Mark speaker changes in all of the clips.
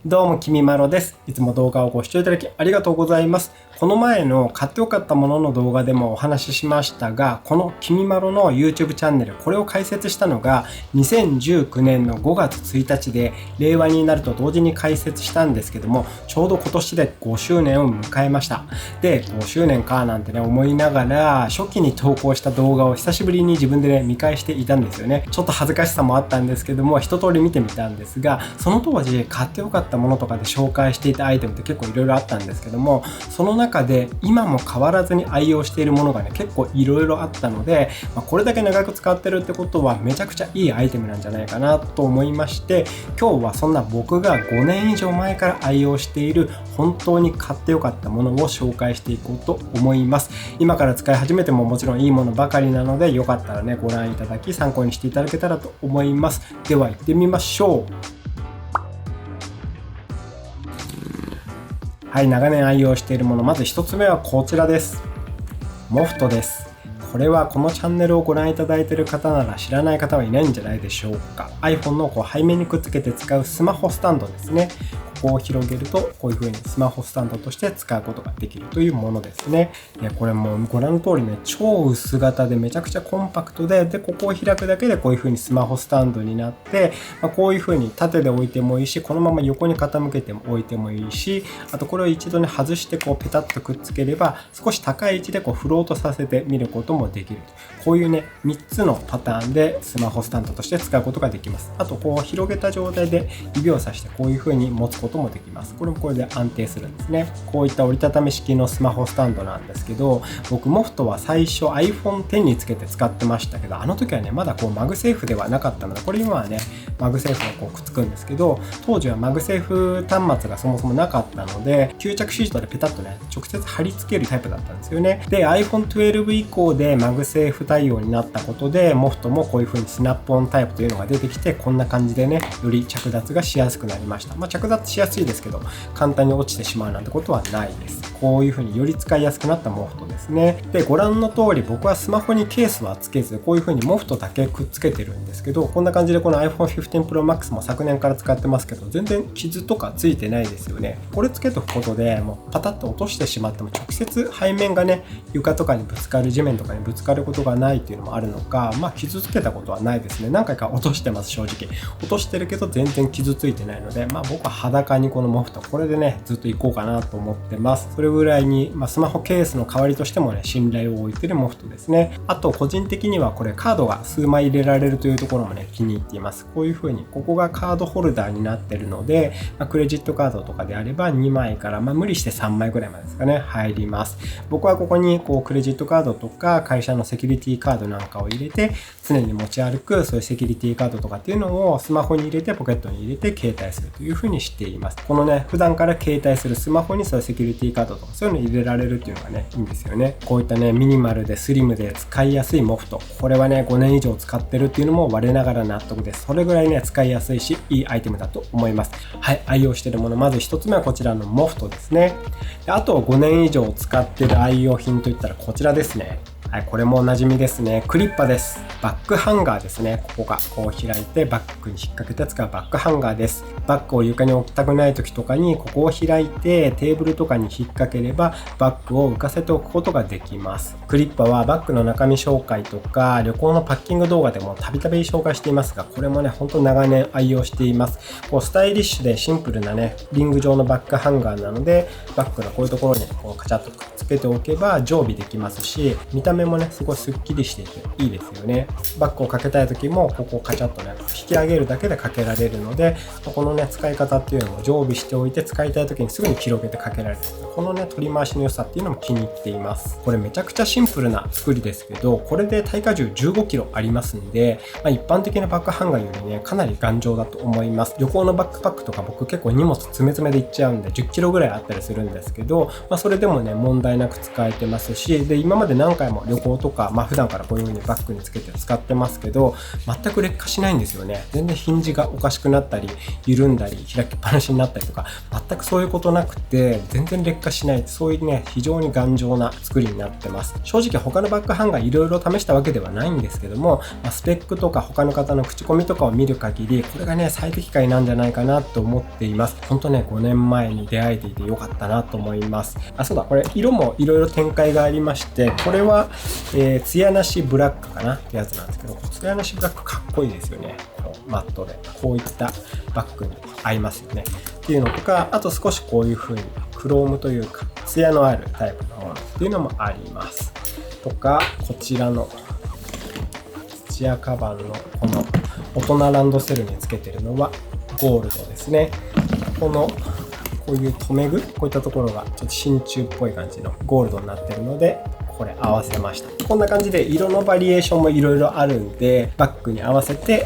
Speaker 1: どうも、きみまろです。いつも動画をご視聴いただきありがとうございます。この前の買ってよかったものの動画でもお話ししましたが、このきみまろの YouTube チャンネル、これを開設したのが2019年の5月1日で、令和になると同時に開設したんですけども、ちょうど今年で5周年を迎えました。で、5周年かなんてね、思いながら、初期に投稿した動画を久しぶりに自分でね、見返していたんですよね。ちょっと恥ずかしさもあったんですけども、一通り見てみたんですが、その当時買ってよかったものとかで紹介していたアイテムって結構いろいろあったんですけども、その中で今も変わらずに愛用しているものがね、結構いろいろあったので、これだけ長く使ってるってことはめちゃくちゃいいアイテムなんじゃないかなと思いまして、今日はそんな僕が5年以上前から愛用している本当に買ってよかったものを紹介していこうと思います。今から使い始めてももちろんいいものばかりなので、よかったらね、ご覧いただき参考にしていただけたらと思います。では行ってみましょう。はい、長年愛用しているもの、まず一つ目はこちらです。モフトです。これはこのチャンネルをご覧いただいている方なら知らない方はいないんじゃないでしょうか。 iPhone の背面にくっつけて使うスマホスタンドですね。ここを広げるとこういう風にスマホスタンドとして使うことができるというものですね。これもご覧の通りね、超薄型でめちゃくちゃコンパクトで、ここを開くだけでこういう風にスマホスタンドになって、こういう風に縦で置いてもいいし、このまま横に傾けて置いてもいいし、あとこれを一度ね外してペタッとくっつければ少し高い位置でフロートさせてみることもできる。こういうね3つのパターンでスマホスタンドとして使うことができます。あと広げた状態で指をさしてこういう風に持つこともできます。これもこれで安定するんですね。こういった折りたたみ式のスマホスタンドなんですけど、僕モフトは最初 iPhone X につけて使ってましたけど、あの時はねまだマグセーフではなかったので、これ今はねマグセーフがくっつくんですけど、当時はマグセーフ端末がそもそもなかったので、吸着シートでペタッとね直接貼り付けるタイプだったんですよね。で iPhone 12以降でマグセーフ対応になったことで、モフトもこういう風にスナップオンタイプというのが出てきて、こんな感じでねより着脱がしやすくなりました。着脱しやすいですけど簡単に落ちてしまうなんてことはないです。こういう風により使いやすくなったモフトですね。でご覧の通り僕はスマホにケースはつけず、こういう風にモフトだけくっつけてるんですけど、こんな感じでこの iPhone 15 Pro Max も昨年から使ってますけど、全然傷とかついてないですよね。これつけとくことでもうパタッと落としてしまっても直接背面がね床とかにぶつかる、地面とかにぶつかることがないっていうのもあるのか、傷つけたことはないですね。何回か落としてます。正直落としてるけど全然傷ついてないので、僕は裸にこのモフト、これでねずっと行こうかなと思ってます。それぐらいに、スマホケースの代わりとしてもね信頼を置いてるモフトですね。あと個人的にはこれカードが数枚入れられるというところもね気に入っています。こういう風にここがカードホルダーになってるので、クレジットカードとかであれば2枚から、無理して3枚ぐらいまでですかね入ります。僕はここにクレジットカードとか会社のセキュリティカードなんかを入れて常に持ち歩く、そういうセキュリティカードとかっていうのをスマホに入れてポケットに入れて携帯するという風にしています。このね普段から携帯するスマホにそういうセキュリティカードとかそういうの入れられるっていうのがねいいんですよね。こういったねミニマルでスリムで使いやすいモフト、これはね5年以上使ってるっていうのも我ながら納得です。それぐらいね使いやすいしいいアイテムだと思います。はい、愛用しているもの、まず1つ目はこちらのモフトですね。であと5年以上使っている愛用品といったらこちらですね。はい、これもおなじみですね。クリッパです。バックハンガーですね。ここが開いてバッグに引っ掛けて使うバックハンガーです。バッグを床に置きたくない時とかにここを開いてテーブルとかに引っ掛ければバッグを浮かせておくことができます。クリッパはバッグの中身紹介とか旅行のパッキング動画でもたびたび紹介していますが、これもね本当長年愛用しています。スタイリッシュでシンプルなねリング状のバッグハンガーなので、バッグのこういうところにカチャッとくっつけておけば常備できますし、見た目もねすごいスッキリしていていいですよね。バッグをかけたい時もここをカチャッとね引き上げるだけでかけられるので、このね使い方っていうのも常備しておいて使いたい時にすぐに広げてかけられる、このね取り回しの良さっていうのも気に入っています。これめちゃくちゃシンプルな作りですけど、これで耐荷重 15kg ありますんで、一般的なバッグハンガーよりねかなり頑丈だと思います。旅行のバックパックとか僕結構荷物詰め詰めでいっちゃうんで 10kg ぐらいあったりするんですけど、それでもね問題なく使えてますし、で今まで何回も旅行とか、普段からこういう風にバッグにつけて使ってますけど、全く劣化しないんですよね。全然ヒンジがおかしくなったり緩んだり開きっぱなしになったりとか、全くそういうことなくて全然劣化しない、そういうね非常に頑丈な作りになってます。正直他のバッグハンガーいろいろ試したわけではないんですけども、スペックとか他の方の口コミとかを見る限り、これがね最適解なんじゃないかなと思っています。本当ね5年前に出会えていてよかったなと思います。そうだ、これ色もいろいろ展開がありまして、これは、ツヤなしブラックかなってやつなんですけど、ツヤなしブラックかっこいいですよね。このマットでこういったバッグに合いますよねっていうのとか、あと少しこういう風にクロームというかツヤのあるタイプのものっていうのもありますとか、こちらの土屋カバンのこの大人ランドセルにつけてるのはゴールドですね。こういう留め具、こういったところがちょっと真鍮っぽい感じのゴールドになってるので、これ合わせました。こんな感じで色のバリエーションもいろいろあるんで、バッグに合わせて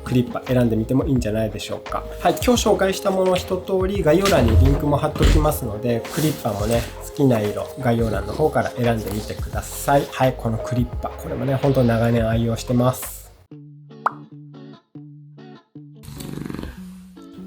Speaker 1: クリッパ選んでみてもいいんじゃないでしょうか。はい、今日紹介したもの一通り概要欄にリンクも貼っておきますので、クリッパもね好きな色概要欄の方から選んでみてください。はい、このクリッパ、これもね本当に長年愛用してます。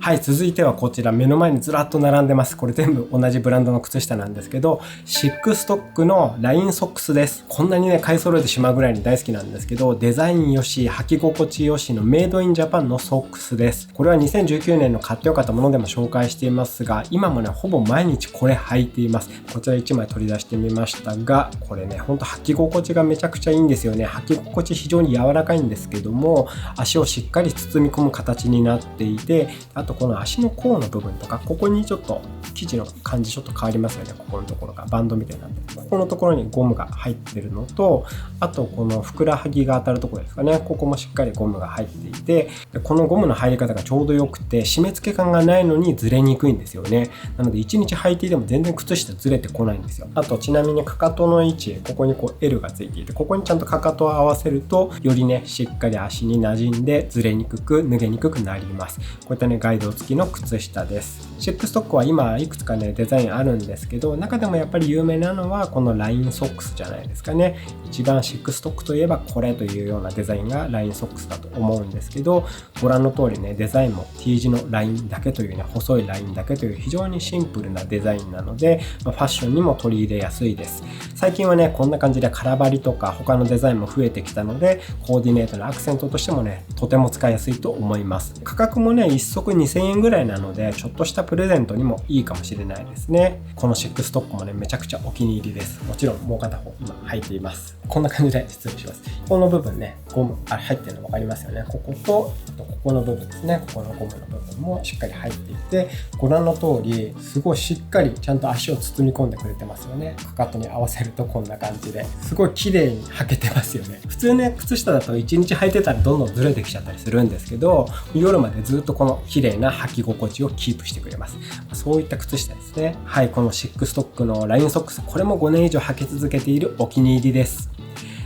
Speaker 1: はい、続いてはこちら、目の前にずらっと並んでます。これ全部同じブランドの靴下なんですけど、シックストックのラインソックスです。こんなにね買い揃えてしまうぐらいに大好きなんですけど、デザインよし履き心地よしのメイドインジャパンのソックスです。これは2019年の買ってよかったものでも紹介していますが、今もねほぼ毎日これ履いています。こちら1枚取り出してみましたが、これねほんと履き心地がめちゃくちゃいいんですよね。履き心地非常に柔らかいんですけども、足をしっかり包み込む形になっていて、あとこの足の甲の部分とか、ここにちょっと生地の感じちょっと変わりますよね。ここのところがバンドみたいになって、ここのところにゴムが入ってるのと、あとこのふくらはぎが当たるところですかね、ここもしっかりゴムが入っていて、このゴムの入り方がちょうどよくて、締め付け感がないのにずれにくいんですよね。なので1日履いていても全然靴下ずれてこないんですよ。あとちなみにかかとの位置、ここにこう L がついていて、ここにちゃんとかかとを合わせるとよりねしっかり足に馴染んでずれにくく脱げにくくなります。こういったねガイド付きの靴下です。シックストックは今いくつかねデザインあるんですけど、中でもやっぱり有名なのはこのラインソックスじゃないですかね。一番シックストックといえばこれというようなデザインがラインソックスだと思うんですけど、ご覧の通りねデザインも T 字のラインだけというね、細いラインだけという非常にシンプルなデザインなので、ファッションにも取り入れやすいです。最近はねこんな感じで空張りとか他のデザインも増えてきたので、コーディネートのアクセントとしてもねとても使いやすいと思います。価格もね1足2000円ぐらいなので、ちょっとしたプレゼントにもいいかもしれないですね。このシックストックもねめちゃくちゃお気に入りです。もちろんもう片方今履いています。こんな感じで失礼します。この部分ねゴム入ってるの分かりますよね。こことあとここの部分ですね、ここのゴムの部分もしっかり入っていて、ご覧の通りすごいしっかりちゃんと足を包み込んでくれてますよね。かかとに合わせるとこんな感じですごい綺麗に履けてますよね。普通ね靴下だと1日履いてたらどんどんずれてきちゃったりするんですけど、夜までずっとこの綺麗な履き心地をキープしてくれます。そういった靴下ですね。はい、このシックストックのラインソックス、これも5年以上履き続けているお気に入りです。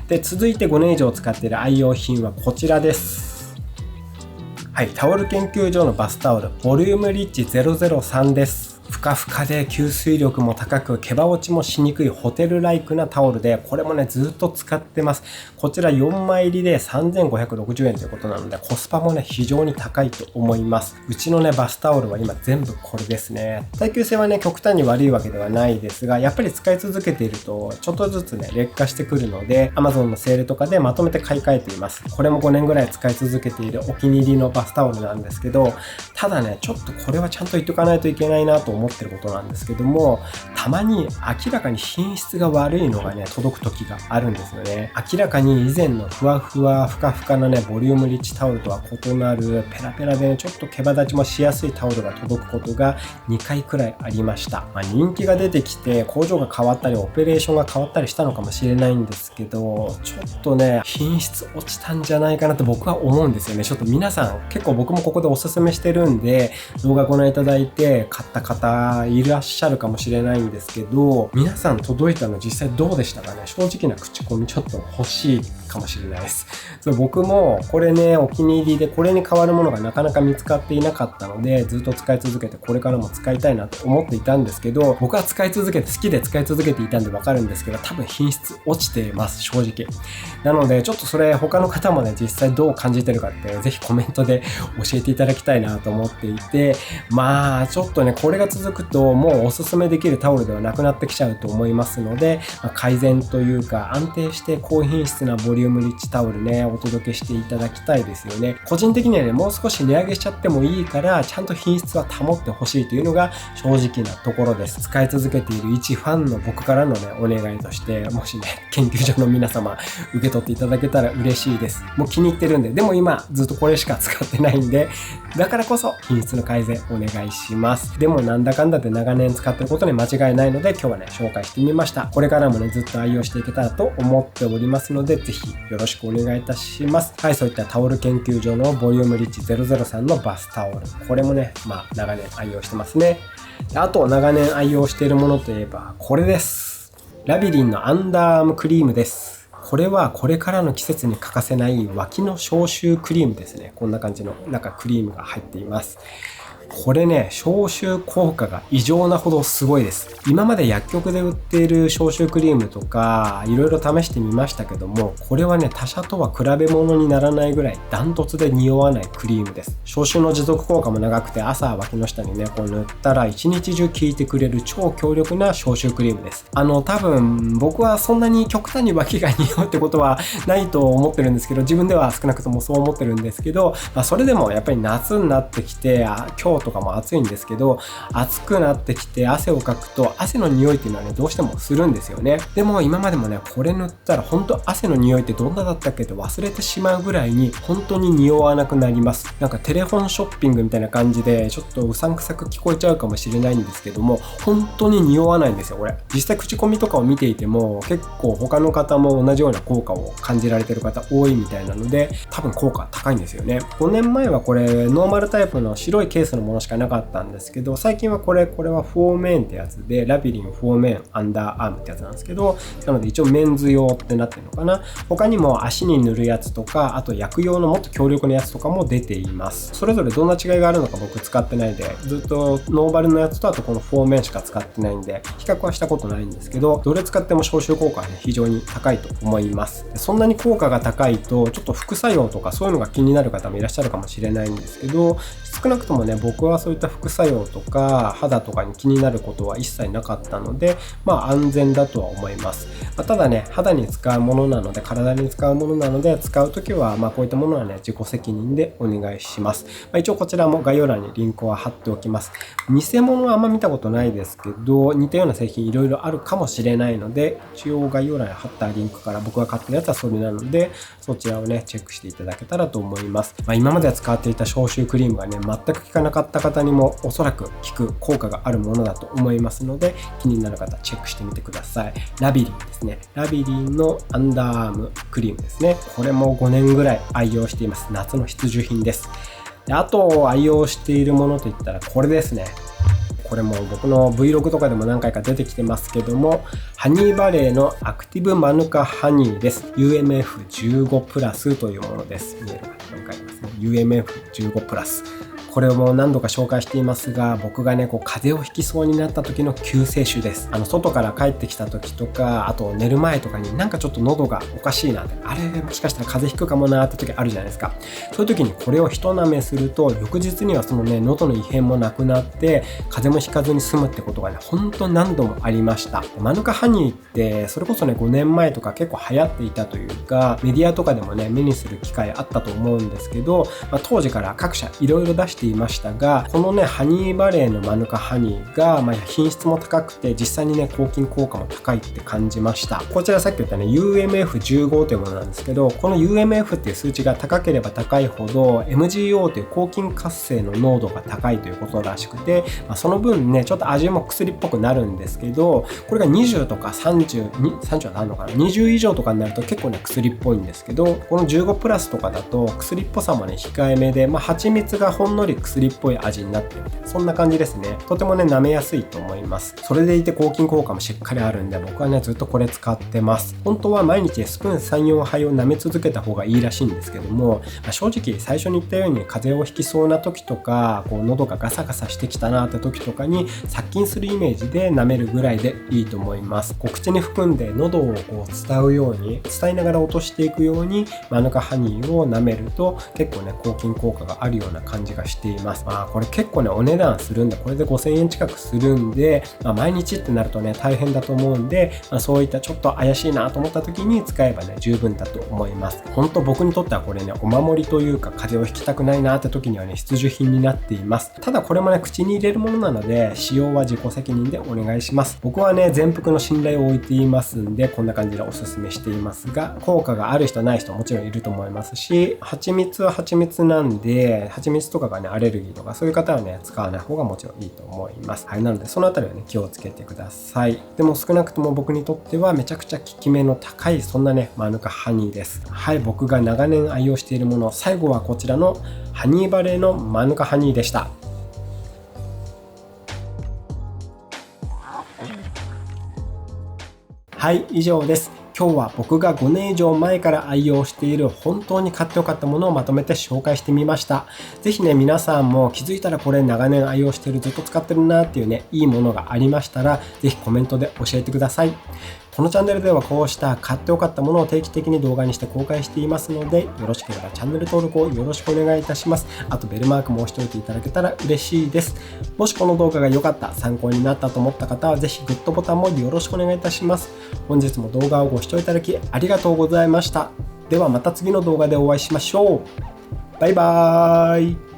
Speaker 1: で、続いて5年以上使っている愛用品はこちらです。はい、タオル研究所のバスタオルボリュームリッチ003です。ふかふかで吸水力も高く毛羽落ちもしにくいホテルライクなタオルで、これもねずっと使ってます。こちら4枚入りで3560円ということなので、コスパもね非常に高いと思います。うちのねバスタオルは今全部これですね。耐久性はね極端に悪いわけではないですが、やっぱり使い続けているとちょっとずつね劣化してくるので、 Amazon のセールとかでまとめて買い替えています。これも5年ぐらい使い続けているお気に入りのバスタオルなんですけど、ただねちょっとこれはちゃんと言っとかないといけないなと思ってることなんですけども、たまに明らかに品質が悪いのがね届く時があるんですよね。明らかに以前のふわふわふかふかなねボリュームリッチタオルとは異なるペラペラでねちょっと毛羽立ちもしやすいタオルが届くことが2回くらいありました。人気が出てきて工場が変わったりオペレーションが変わったりしたのかもしれないんですけど、ちょっとね品質落ちたんじゃないかなって僕は思うんですよね。ちょっと皆さん結構僕もここでおすすめしてるんで動画ご覧いただいて買った方いらっしゃるかもしれないんですけど、皆さん届いたの実際どうでしたかね。正直な口コミちょっと欲しいかもしれないです。そう、僕もこれね、お気に入りでこれに変わるものがなかなか見つかっていなかったので、ずっと使い続けてこれからも使いたいなと思っていたんですけど、僕は使い続けて好きで使い続けていたんでわかるんですけど、多分品質落ちてます、正直。なのでちょっとそれ他の方もね、実際どう感じてるかってぜひコメントで教えていただきたいなと思っていて、まあちょっとね、これが続くともうおすすめできるタオルではなくなってきちゃうと思いますので、改善というか安定して高品質なボリュームリッチタオルね、お届けしていただきたいですよね。個人的にはね、もう少し値上げしちゃってもいいからちゃんと品質は保ってほしいというのが正直なところです。使い続けている一ファンの僕からのね、お願いとして、もしね、研究所の皆様受け取っていただけたら嬉しいです。もう気に入ってるんで、でも今ずっとこれしか使ってないんで、だからこそ品質の改善お願いします。でもなんだかんだで長年使ってることに間違いないので、今日はね、紹介してみました。これからもね、ずっと愛用していけたらと思っておりますので、ぜひよろしくお願いいたします。はい、そういったタオル研究所のボリュームリッチ003のバスタオル。これもね、長年愛用してますね。あと長年愛用しているものといえばこれです。ラビリンのアンダーアームクリームです。これはこれからの季節に欠かせない脇の消臭クリームですね。こんな感じのクリームが入っています。これね、消臭効果が異常なほどすごいです。今まで薬局で売っている消臭クリームとかいろいろ試してみましたけども、これはね、他社とは比べ物にならないぐらいダントツで匂わないクリームです。消臭の持続効果も長くて、朝脇の下にね、こう塗ったら一日中効いてくれる超強力な消臭クリームです。多分僕はそんなに極端に脇が匂うってことはないと思ってるんですけど、自分では少なくともそう思ってるんですけど、それでもやっぱり夏になってきて、今日とかも暑いんですけど、暑くなってきて汗をかくと汗の匂いっていうのはね、どうしてもするんですよね。でも今までもね、これ塗ったら本当汗の匂いってどんなだったっけって忘れてしまうぐらいに本当に匂わなくなります。なんかテレフォンショッピングみたいな感じでちょっとうさんくさく聞こえちゃうかもしれないんですけども、本当に匂わないんですよ。これ実際口コミとかを見ていても結構他の方も同じような効果を感じられてる方多いみたいなので、多分効果高いんですよね。5年前はこれノーマルタイプの白いケースのものしかなかったんですけど、最近はこれはフォーメンってやつで、ラビリンフォーメンアンダーアームってやつなんですけど、なので一応メンズ用ってなってるのかな。他にも足に塗るやつとか、あと薬用のもっと強力なやつとかも出ています。それぞれどんな違いがあるのか僕使ってないで、ずっとノーバルのやつとあとこのフォーメンしか使ってないんで比較はしたことないんですけど、どれ使っても消臭効果はね、非常に高いと思います。そんなに効果が高いとちょっと副作用とかそういうのが気になる方もいらっしゃるかもしれないんですけど、少なくともね、僕はそういった副作用とか肌とかに気になることは一切なかったので、安全だとは思います。ただね、肌に使うものなので、体に使うものなので、使うときはこういったものはね、自己責任でお願いします。一応こちらも概要欄にリンクは貼っておきます。偽物はあんま見たことないですけど、似たような製品いろいろあるかもしれないので、一応概要欄に貼ったリンクから僕が買ってるやつはそれなので、そちらをねチェックしていただけたらと思います。今までは使っていた消臭クリームがね、全く効かなかった方にもおそらく効く効果があるものだと思いますので、気になる方チェックしてみてください。ラビリンですね。ラビリンのアンダーアームクリームですね。これも5年ぐらい愛用しています。夏の必需品です。で、あと愛用しているものといったらこれですね。これも僕の Vlog とかでも何回か出てきてますけども、ハニーバレーのアクティブマヌカハニーです。 UMF15 プラスというものです。見えるか何回ありますね。 UMF15 プラス、これをもう何度か紹介していますが、僕がね風邪をひきそうになった時の救世主です。外から帰ってきた時とか、あと寝る前とかにちょっと喉がおかしいなって、あれもしかしたら風邪ひくかもなって時あるじゃないですか。そういう時にこれを一舐めすると、翌日にはそのね喉の異変もなくなって風邪もひかずに済むってことがね、ほんと何度もありました。マヌカハニーってそれこそね5年前とか結構流行っていたというか、メディアとかでもね目にする機会あったと思うんですけど、当時から各社いろいろ出していましたが、このねハニーバレーのマヌカハニーが、品質も高くて実際にね抗菌効果も高いって感じました。こちらさっき言ったね UMF15 というものなんですけど、この UMF っていう数値が高ければ高いほど MGO という抗菌活性の濃度が高いということらしくて、その分ねちょっと味も薬っぽくなるんですけど、これが20とか30は何のかな、20以上とかになると結構ね薬っぽいんですけど、この15プラスとかだと薬っぽさもね控えめで、蜂蜜がほんのりり薬っぽい味になってる、そんな感じですね。とてもね舐めやすいと思います。それでいて抗菌効果もしっかりあるんで、僕はねずっとこれ使ってます。本当は毎日スプーン 3,4 杯を舐め続けた方がいいらしいんですけども、正直最初に言ったように風邪をひきそうな時とか、喉がガサガサしてきたなって時とかに殺菌するイメージで舐めるぐらいでいいと思います。口に含んで喉を伝うように伝えながら落としていくようにマヌカハニーを舐めると結構ね抗菌効果があるような感じがしています。これ結構ねお値段するんで、これで5,000円近くするんで、毎日ってなるとね大変だと思うんで、そういったちょっと怪しいなと思った時に使えばね十分だと思います。本当僕にとってはこれねお守りというか、風邪をひきたくないなって時にはね必需品になっています。ただこれもね口に入れるものなので使用は自己責任でお願いします。僕はね全幅の信頼を置いていますんで、こんな感じでおすすめしていますが、効果がある人ない人もちろんいると思いますし、蜂蜜は蜂蜜なんで、蜂蜜とかがねアレルギーとかそういう方はね使わない方がもちろんいいと思います。はい、なのでそのあたりはね気をつけてください。でも少なくとも僕にとってはめちゃくちゃ効き目の高い、そんなねマヌカハニーです。はい、僕が長年愛用しているもの、最後はこちらのハニーバレーのマヌカハニーでした。はい、以上です。今日は僕が5年以上前から愛用している本当に買ってよかったものをまとめて紹介してみました。ぜひね皆さんも気づいたらこれ長年愛用している、ずっと使ってるなっていうねいいものがありましたら、ぜひコメントで教えてください。このチャンネルではこうした買ってよかったものを定期的に動画にして公開していますので、よろしければチャンネル登録をよろしくお願いいたします。あとベルマークも押しておいていただけたら嬉しいです。もしこの動画が良かった、参考になったと思った方はぜひグッドボタンもよろしくお願いいたします。本日も動画をご視聴いただきありがとうございました。ではまた次の動画でお会いしましょう。バイバーイ。